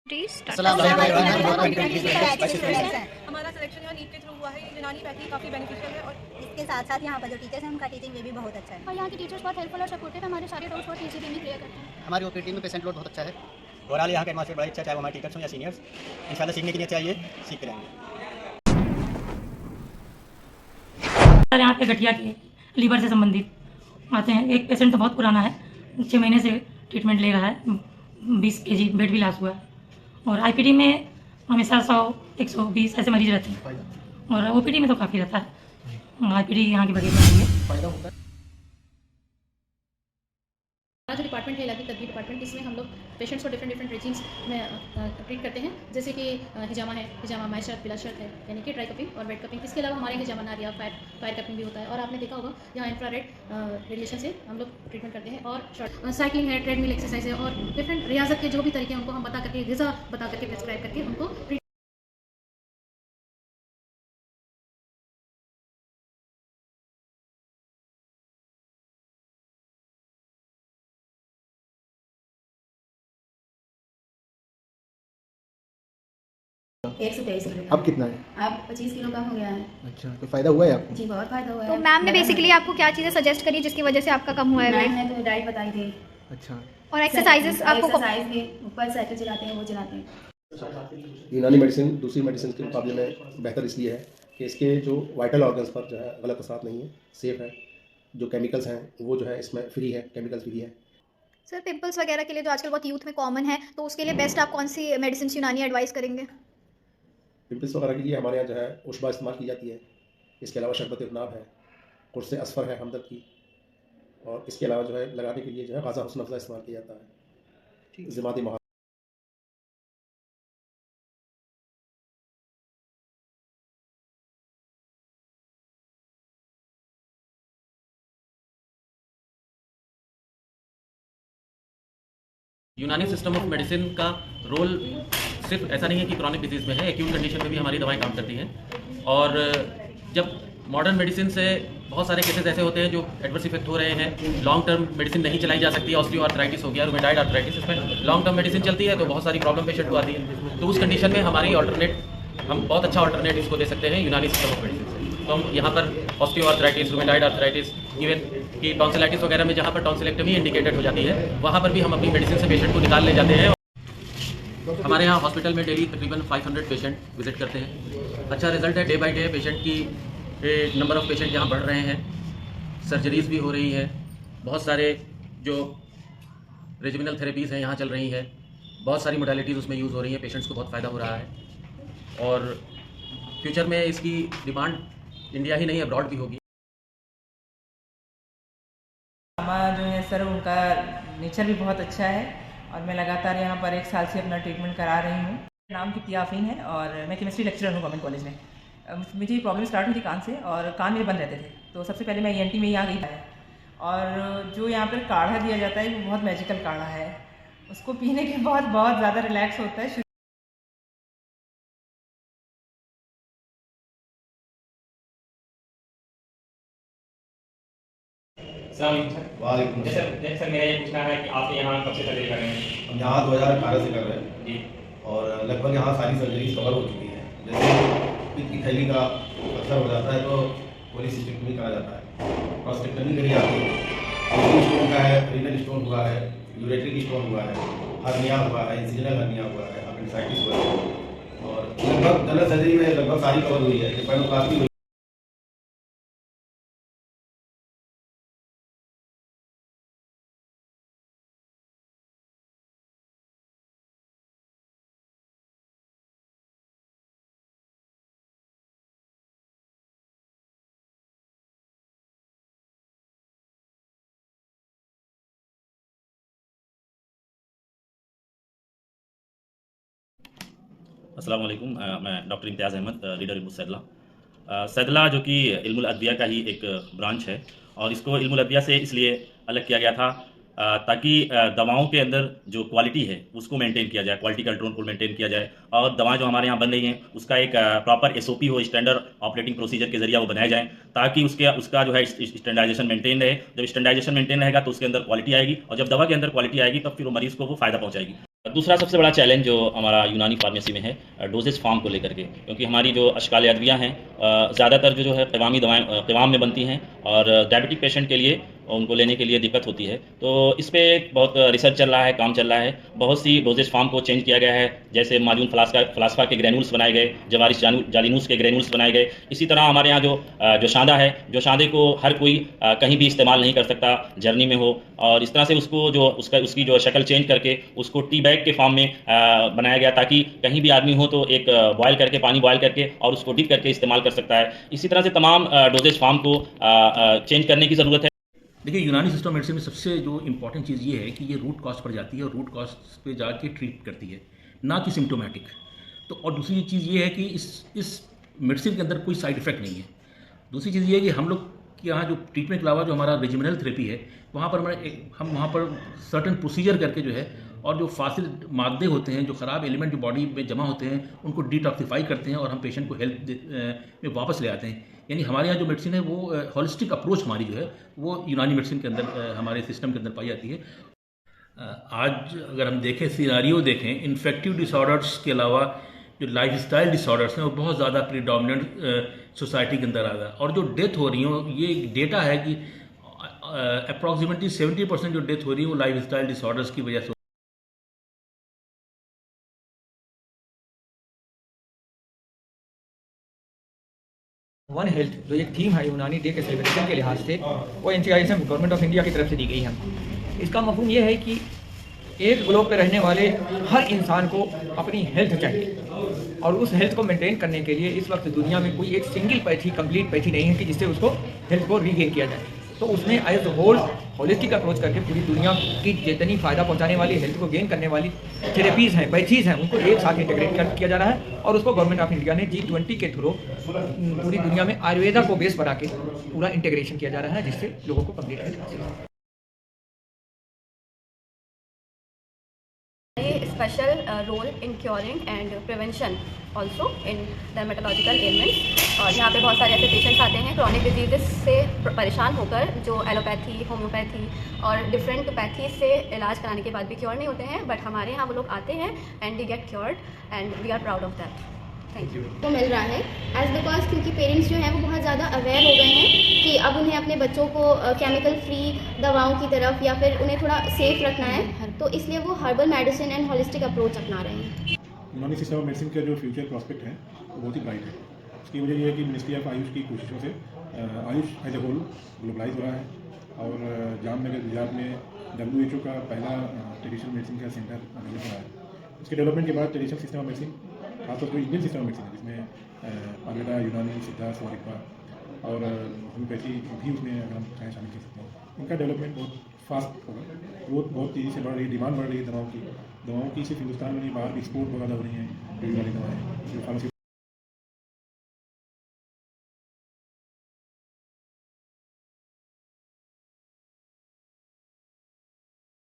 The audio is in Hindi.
हमारा सिलेक्शन यहाँ नीट के थ्रू हुआ है। ये यूनानी पैथी काफ़ी बेनिफिशियल है और इसके साथ साथ यहाँ पर जो टीचर्स हैं उनका टीचिंग वे भी बहुत अच्छा है और यहाँ के टीचर्स बहुत हेल्पफुल और सपोर्टिव है। हमारे सारे डाउट्स बहुत इजीली में क्लियर करते हैं। हमारी ओपीडी में पेशेंट लोड बहुत अच्छा है। ओवरऑल यहाँ का एटमॉस्फेयर बड़ा अच्छा है, चाहे वो हमारे टीचर्स हों या सीनियर्स। इंशाल्लाह सीखने के लिए चाहिए, सीख के रहेंगे। यहाँ पे गठिया के लीवर से संबंधित आते हैं। एक पेशेंट तो बहुत पुराना है, 6 महीने से ट्रीटमेंट ले रहा है, 20 kg बेड भी लॉस हुआ है। और आईपीडी में हमेशा 100-120 ऐसे मरीज रहते हैं और ओपीडी में तो काफ़ी रहता है। आईपीडी यहाँ की बगैर नहीं है। हमारा जो डिपार्टमेंट है इलाकी तदबीर डिपार्टमेंट, इसमें हम लोग पेशेंट्स को डिफरेंट रेजिम्स में ट्रीट करते हैं। जैसे कि हिजामा है, हिजामा माय शर्त बिला शर्त है, यानी कि ड्राई कपिंग और वेट कपिंग। इसके अलावा हमारे हिजामा नारिया फायर कपिंग भी होता है। और आपने देखा होगा यहाँ इंफ्रारेड रेडिएशन से हम लोग ट्रीटमेंट करते हैं। और शॉर्ट साइकिलिंग है, ट्रेडमिल एक्सरसाइज है और डिफरेंट रियाजत के जो भी तरीके हैं उनको हम बता करके, ग़िज़ा बता करके, प्रिस्क्राइब करके उनको ट्रीट। एक से 23 किलो अब कितना है? अब 25 किलो कम हो गया है। अच्छा, तो फायदा हुआ है आपको? जी बहुत फायदा हुआ है। तो मैम ने बेसिकली आपको क्या चीज़ें सजेस्ट करी जिसकी वजह से आपका कम हुआ है मैम वेट? ने तो डाइट बताई थी अच्छा, और एक्सरसाइजेस आपको एक्सरसाइज के ऊपर साइकिल चलाते हैं वो चलाते हैं। यूनानी मेडिसिन दूसरी मेडिसिन के मुकाबले में बेहतर इसलिए है कि इसके जो वाइटल ऑर्गन्स पर जो है गलत असर नहीं है, सेफ है। जो केमिकल्स हैं वो जो है इसमें फ्री है, केमिकल फ्री है। सर पिंपल्स वगैरह के लिए जो आजकल बहुत यूथ में कॉमन है, तो उसके लिए बेस्ट आप कौन सी मेडिसिन यूनानी एडवाइस करेंगे? पिंपल्स वगैरह के लिए हमारे यहाँ जो है उशबा इस्तेमाल की जाती है। इसके अलावा शरबत इब्नाब है, कुर्स असफर है हमदर्द की, और इसके अलावा जो है लगाने के लिए जो है गाज़ा हुस्न अफ़ज़ा इस्तेमाल किया जाता है। ज़िमाती महार यूनानी सिस्टम ऑफ मेडिसिन का रोल सिर्फ ऐसा नहीं है कि क्रॉनिक डिजीज़ में है, एक्यूट कंडीशन में भी हमारी दवाएं काम करती हैं। और जब मॉडर्न मेडिसिन से बहुत सारे केसेस ऐसे होते हैं जो एडवर्स इफेक्ट हो रहे हैं, लॉन्ग टर्म मेडिसिन नहीं चलाई जा सकती है। ऑस्टियोआर्थराइटिस हो गया, रूमेटॉइड आर्थराइटिस, इसमें लॉन्ग टर्म मेडिसिन चलती है तो बहुत सारी प्रॉब्लम पेशेंट को आती है। तो उस कंडीशन में हमारी हम बहुत अच्छा ऑल्टरनेट इसको दे सकते हैं यूनानी सिस्टम ऑफ मेडिसिन से। तो हम यहाँ पर ऑस्टियोआर्थराइटिस, रूमेटॉइड आर्थराइटिस, इवन कि टॉन्सिलाइटिस वगैरह में जहाँ पर टॉन्सिलेक्टमी इंडिकेटेड हो जाती है, वहाँ पर भी हम अपनी मेडिसिन से पेशेंट को निकाल ले जाते हैं। हमारे यहाँ हॉस्पिटल में डेली तकरीबन 500 पेशेंट विजिट करते हैं। अच्छा रिजल्ट है, डे बाई डे पेशेंट की नंबर ऑफ़ पेशेंट यहाँ बढ़ रहे हैं, सर्जरीज़ भी हो रही है, बहुत सारे जो रेजिमिनल थेरेपीज़ हैं यहाँ चल रही हैं, बहुत सारी मोडालिटीज़ उसमें यूज़ हो रही हैं, पेशेंट्स को बहुत फ़ायदा हो रहा है। और फ्यूचर में इसकी डिमांड इंडिया ही नहीं अब्रॉड भी होगी। हमारा जो है सर उनका नेचर भी बहुत अच्छा है और मैं लगातार यहाँ पर 1 साल से अपना ट्रीटमेंट करा रही हूँ। नाम की तियाफीन है और मैं केमिस्ट्री लेक्चरर हूँ गवर्नमेंट कॉलेज में। मुझे प्रॉब्लम स्टार्ट हुई थी कान से और कान मेरे बंद रहते थे, तो सबसे पहले मैं ENT में यहाँ गई है। और जो यहाँ पर काढ़ा दिया जाता है वो बहुत मैजिकल काढ़ा है, उसको पीने के बाद बहुत ज़्यादा रिलैक्स होता है। सर मेरा ये पूछना है कि आप यहाँ कब से सर्जरी कर रहे हैं? हम यहाँ 2018 से कर रहे हैं जी, और लगभग यहाँ सारी सर्जरीज कवर हो चुकी हैं। जैसे पित्त की थैली का असर हो जाता है तो कोलिसिस्टेक्टमी करा जाता है, प्रोस्टेक्टमी करी जाती है, किडनी स्टोन का है, रीनल स्टोन हुआ है, यूरेट्रिक स्टोन हुआ है, हर्निया हुआ है, इंसिजनल हर्निया हुआ है, अपेंडिसाइटिस हुआ है, और लगभग जनरल सर्जरी में लगभग सारी कवर हुई है। एपेंडोप्लास्टी हुई। अस्सलाम वालेकुम, मैं डॉक्टर इम्तियाज़ अहमद, लीडर इल्मुल सैदला। सैदला जो कि इल्मुल अदविया का ही एक ब्रांच है और इसको इल्मुल अदविया से इसलिए अलग किया गया था ताकि दवाओं के अंदर जो क्वालिटी है उसको मेंटेन किया जाए, क्वालिटी कंट्रोल को मेंटेन किया जाए, और दवाएं जो हमारे यहाँ बन रही हैं उसका एक प्रॉपर SOP हो, स्टैंडर्ड ऑपरेटिंग प्रोसीजर के जरिए वो बनाए जाएँ ताकि उसका जो है स्टैंडर्डाइजेशन मेंटेन रहे। जब स्टैंडर्डाइजेशन मेंटेन रहेगा तो उसके अंदर क्वालिटी आएगी, और जब दवा के अंदर क्वालिटी आएगी तब फिर वो मरीज़ को वो फ़ायदा पहुँचाएगी। दूसरा सबसे बड़ा चैलेंज जो हमारा यूनानी फार्मेसी में है डोजेज फॉर्म को लेकर के, क्योंकि हमारी जो अशकाल अद्विया हैं ज़्यादातर जो है क़वामी दवाएँ क़वाम में बनती हैं और डायबिटिक पेशेंट के लिए उनको लेने के लिए दिक्कत होती है। तो इस पे बहुत रिसर्च चल रहा है, काम चल रहा है। बहुत सी डोजेज फॉर्म को चेंज किया गया है, जैसे माजून फलास्फा के ग्रेनुल्स बनाए गए, जवारिस जालिनूस के ग्रेनुल्स बनाए गए। इसी तरह हमारे यहाँ जो शांदा है, जो शांदे को हर कोई कहीं भी इस्तेमाल नहीं कर सकता, जर्नी में हो, और इस तरह से उसको जो उसकी जो शक्ल चेंज करके उसको टी बैग के फॉर्म में बनाया गया, ताकि कहीं भी आदमी हो तो एक बॉयल करके, पानी बॉयल करके और उसको डिप करके इस्तेमाल कर सकता है। इसी तरह से तमाम डोजेज फॉर्म को चेंज करने की ज़रूरत है। देखिए, यूनानी सिस्टम मेडिसिन में सबसे जो इम्पॉर्टेंट चीज़ ये है कि ये रूट कॉज पर जाती है और रूट कॉज पे जाके ट्रीट करती है, ना कि सिम्टोमेटिक। तो और दूसरी चीज़ ये है कि इस मेडिसिन के अंदर कोई साइड इफ़ेक्ट नहीं है। दूसरी चीज़ ये है कि हम लोग के यहाँ जो ट्रीटमेंट के अलावा जो हमारा रेजिमिनल थेरेपी है, वहाँ पर हम वहाँ पर सर्टन प्रोसीजर करके जो है, और जो फासिल मादे होते हैं, जो ख़राब एलिमेंट जो बॉडी में जमा होते हैं, उनको डिटॉक्सिफाई करते हैं और हम पेशेंट को हेल्थ में वापस ले आते हैं। यानी हमारे यहाँ जो मेडिसिन है वो होलिस्टिक अप्रोच हमारी जो है वो यूनानी मेडिसिन के अंदर हमारे सिस्टम के अंदर पाई जाती है। आज अगर हम देखें, सिनारियो देखें, इन्फेक्टिव डिसऑर्डर्स के अलावा जो लाइफस्टाइल डिसऑर्डर्स हैं वो बहुत ज़्यादा प्रीडोमिनेंट सोसाइटी के अंदर आ रहा है। और जो डेथ हो रही हैं, ये डेटा है कि अप्रॉक्सीमेटली 70% जो डेथ हो रही है वो लाइफस्टाइल डिसऑर्डर्स की वजह से। वन हेल्थ जो एक थीम है यूनानी डे के सेलिब्रेशन के लिहाज से, वो एनसीआईएसएम गवर्नमेंट ऑफ इंडिया की तरफ से दी गई है। इसका मफहूम ये है कि एक ग्लोब पे रहने वाले हर इंसान को अपनी हेल्थ चाहिए, और उस हेल्थ को मेंटेन करने के लिए इस वक्त दुनिया में कोई एक सिंगल पैथी, कंप्लीट पैथी नहीं है कि जिससे उसको हेल्थ को रीगेन किया जाए। तो उसने एज होल होलिस्टिक अप्रोच करके पूरी दुनिया की जितनी फ़ायदा पहुंचाने वाली, हेल्थ को गेन करने वाली थेरेपीज़ हैं, पैथीज़ हैं, उनको एक साथ इंटीग्रेट किया जा रहा है। और उसको गवर्नमेंट ऑफ इंडिया ने G20 के थ्रू पूरी दुनिया में आयुर्वेदा को बेस बना के पूरा इंटीग्रेशन किया जा रहा है, जिससे लोगों को कंप्लीट हेल्थ हासिल हो। Special role in curing and prevention also in dermatological ailments। और यहाँ पे बहुत सारे ऐसे पेशेंट्स आते हैं क्रॉनिक डिजीजेस से परेशान होकर, जो एलोपैथी, होम्योपैथी और डिफरेंट पैथी से इलाज कराने के बाद भी क्योर नहीं होते हैं, बट हमारे यहाँ वो लोग आते हैं and they get cured and we are proud of that. Thank you. को मिल रहा है एज बिकॉज क्योंकि पेरेंट्स जो हैं वो बहुत ज़्यादा अवेयर हो गए हैं कि अब उन्हें अपने बच्चों को केमिकल फ्री दवाओं की तरफ या फिर उन्हें थोड़ा सेफ रखना है, तो इसलिए वो herbal medicine and holistic approach अपना रहे हैं। यूनानी सिस्टम ऑफ मेडिसिन का जो फ्यूचर प्रॉस्पेक्ट है वो बहुत ही ब्राइट है। उसकी वजह ये है कि मिनिस्ट्री ऑफ आयुष की कोशिशों से AYUSH as a whole globalise हो रहा है और जामनगर गुजरात में WHO का पहला ट्रेडिशनल मेडिसिन का सेंटर अवेलेबल हो रहा है। उसके डेवलपमेंट के बाद ट्रेडिशनल सिस्टम ऑफ मेडिसिन, खासतौर पर इंडियन सिस्टम ऑफ मेडिसिन जिसमें आयुर्वेदा, यूनानी, सिद्धा, स्वारिका और होम्योपैथी भी उसमें अगर हम चाहें शामिल कर सकते हैं, इनका डेवलपमेंट बहुत फास्ट होगा। ग्रोथ बहुत तेज़ी से बढ़ रही है, डिमांड बढ़ रही है दवाओं की सिर्फ हिंदुस्तान में नहीं, बाहर भी एक्सपोर्ट बहुत ज़्यादा हो रही हैं। जो यूनानी दवाएँ जो फार्मेसी